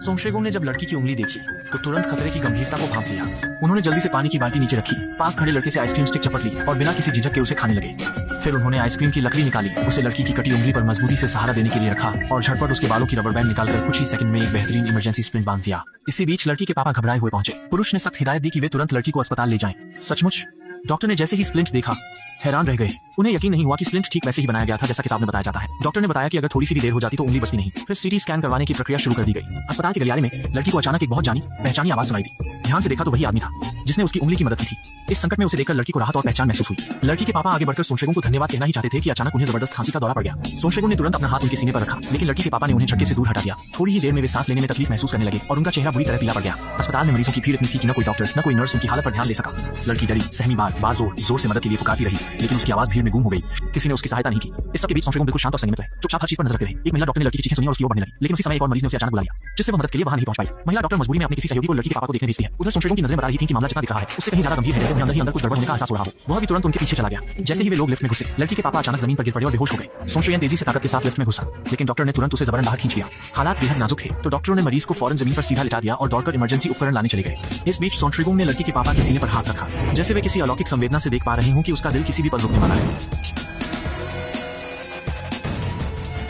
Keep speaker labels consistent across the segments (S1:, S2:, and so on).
S1: सोंगशेगुन ने जब लड़की की उंगली देखी तो तुरंत खतरे की गंभीरता को भांप लिया। उन्होंने जल्दी से पानी की बाल्टी नीचे रखी, पास खड़े लड़के से आइसक्रीम स्टिक चपट ली और बिना किसी झिझक के उसे खाने लगे। फिर उन्होंने आइसक्रीम की लकड़ी निकाली, उसे लड़की की कटी उंगली पर मजबूती से सहारा देने के लिए रखा और झटपट उसके बालों की रबर बैंड निकालकर कुछ ही सेकंड में एक बेहतरीन इमरजेंसी स्प्रिंट बांध दिया। इसी बीच लड़की के पापा घबराए हुए पहुंचे। पुरुष ने सख्त हिदायत दी कि वे तुरंत लड़की को अस्पताल ले जाएं। सचमुच डॉक्टर ने जैसे ही स्प्लिंट देखा हैरान रह गए। उन्हें यकीन नहीं हुआ कि स्प्लिंट ठीक वैसे ही बनाया गया था जैसा किताब में बताया जाता है। डॉक्टर ने बताया कि अगर थोड़ी सी भी देर हो जाती तो उंगली बचती नहीं। फिर सीटी स्कैन करवाने की प्रक्रिया शुरू कर दी गई। अस्पताल के गलियारे में लड़की को अचानक एक बहुत जानी पहचानी आवाज सुनाई दी। ध्यान से देखा तो वही आदमी था जिसने उसकी उंगली की मदद की थी। इस संकट में उसे देखकर लड़की को राहत और पहचान महसूस हुई। लड़की के पापा आगे बढ़कर सोंगशेगुन को धन्यवाद कहना ही चाहते थे कि अचानक उन्हें जबरदस्त खांसी का दौरा पड़ गया। सोंगशेगुन ने तुरंत अपना हाथ उनके सीने पर रखा, लेकिन लड़की के पापा ने उन्हें झटके से दूर हटा दिया। थोड़ी ही देर में वे सांस लेने में तकलीफ महसूस करने लगे और उनका चेहरा बुरी तरह पीला पड़ गया। अस्पताल में मरीजों की भीड़ इतनी थी कि न कोई डॉक्टर न कोई नर्स उनकी हालत पर ध्यान दे सका। लड़की डरी, सहमी बार जोर से मदद के लिए पुकारती रही, लेकिन उसकी आवाज भीड़ में गुम हो गई। किसी ने उसकी सहायता नहीं की। इस सब के बीच सोंगशेगुन बिल्कुल शांत और संयमित रहे, चुपचाप हर चीज पर नजर रखते रहे। एक महिला डॉक्टर ने लड़की की चीखें सुनी और उसकी ओर बढ़ने लगी, लेकिन उसी समय एक और मरीज ने उसे अचानक बुला लिया, जिससे वो मदद के लिए वहां नहीं पहुंच पाई। महिला डॉक्टर मजबूरी में अपने किसी सहयोगी को लड़की के पापा को देखने भेजती है। उधर सोंगशेगुन की नजरें बता रही थी कि मामला जितना दिख रहा है उससे कहीं ज्यादा गंभीर है, जैसे उन्हें अंदर ही अंदर कुछ गड़बड़ होने का एहसास हो रहा हो। वह भी तुरंत उनके पीछे चला गया। जैसे ही वे लोग लिफ्ट में घुसे, लड़की के पापा अचानक जमीन पर गिर पड़े और बेहोश हो गए। सोंगशेगुन तेजी से ताकत के साथ लिफ्ट में घुसा, लेकिन डॉक्टर ने तुरंत उसे जबरन बाहर खींच लिया। हालात बेहद नाजुक थे, तो डॉक्टरों ने मरीज को फौरन जमीन पर सीधा लिटा दिया और दौड़कर इमरजेंसी उपकरण लाने चले गए। इस बीच सोंगशेगुन ने लड़की के पापा के सीने पर हाथ रखा, जैसे वे किसी अलौकिक संवेदना से देख पा रहे हों कि उसका दिल किसी भी पल रुकने वाला है।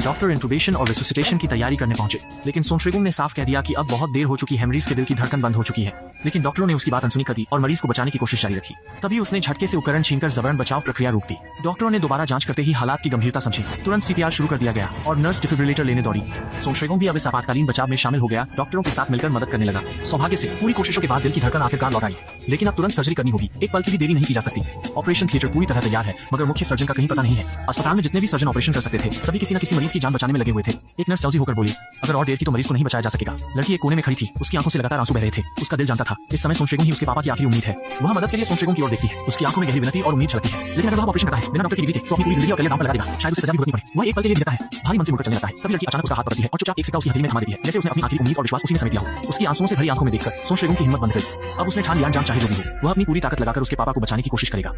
S1: डॉक्टर इंट्यूबेशन और रेसुसिटेशन की तैयारी करने पहुंचे, लेकिन सोंगशेगुन ने साफ कह दिया कि अब बहुत देर हो चुकी है, मरीज के दिल की धड़कन बंद हो चुकी है। लेकिन डॉक्टरों ने उसकी बात अनसुनी कर दी और मरीज को बचाने की कोशिश जारी रखी। तभी उसने झटके से उपकरण छीनकर जबरन बचाव प्रक्रिया रोक दी। डॉक्टरों ने दोबारा जांच करते ही हालात की गंभीरता समझी। तुरंत सीपीआर शुरू कर दिया गया और नर्स डिफिब्रिलेटर लेने दौड़ी। सोंगशेगुन भी अब इस आपातकालीन बचाव में शामिल हो गया, डॉक्टरों के साथ मिलकर मदद करने लगा। सौभाग्य से पूरी कोशिशों के बाद दिल की धड़कन आखिरकार लौट आई, लेकिन अब तुरंत सर्जरी करनी होगी। एक पल की भी देरी नहीं की जा सकती। ऑपरेशन थिएटर पूरी तरह तैयार है, मगर मुख्य सर्जन का कहीं पता नहीं है। अस्पताल में जितने भी सर्जन ऑपरेशन कर सकते थे, सभी किसी न किसी मरीज की जान बचाने में लगे हुए थे। एक नर्स सऊजी होकर बोली, अगर और देर की तो मरीज को नहीं बचाया जा सकेगा। लड़की एक कोने में खड़ी थी, उसकी आंखों से लगातार आंसू बह रहे थे। उसका दिल जानता था इस समय सोंगशेगुन ही उसके पापा की आखिरी उम्मीद है। वह मदद के लिए सोंगशेगुन की ओर देखती है, उसकी आंखों में गहरी विनती और उम्मीद छलकती है। लेकिन अगर वह ऑपरेशन करता है बिना डॉक्टर की डिग्री के, तो अपनी पूरी जिंदगी और करियर दांव पर लगा देगा। शायद उसे सजा भी भुगतनी पड़े। वह एक पल के लिए देता है, भारी मन से मुड़कर चलने लगता है। तभी लड़की अचानक उसका हाथ पकड़ती है और चुपचाप एक सिक्का उसकी हथेली में थमा देती है, जैसे उसने अपनी आखिरी उम्मीद और विश्वास उसी में समेट लिया हो। उसकी आंसुओं से भरी आंखों में देखकर सोंगशेगुन की हिम्मत बंध गई। अब उसने ठान लिया, जान चाहे जो भी हो, वह अपनी पूरी ताकत लगाकर उसके पापा को बचाने की कोशिश करेगा।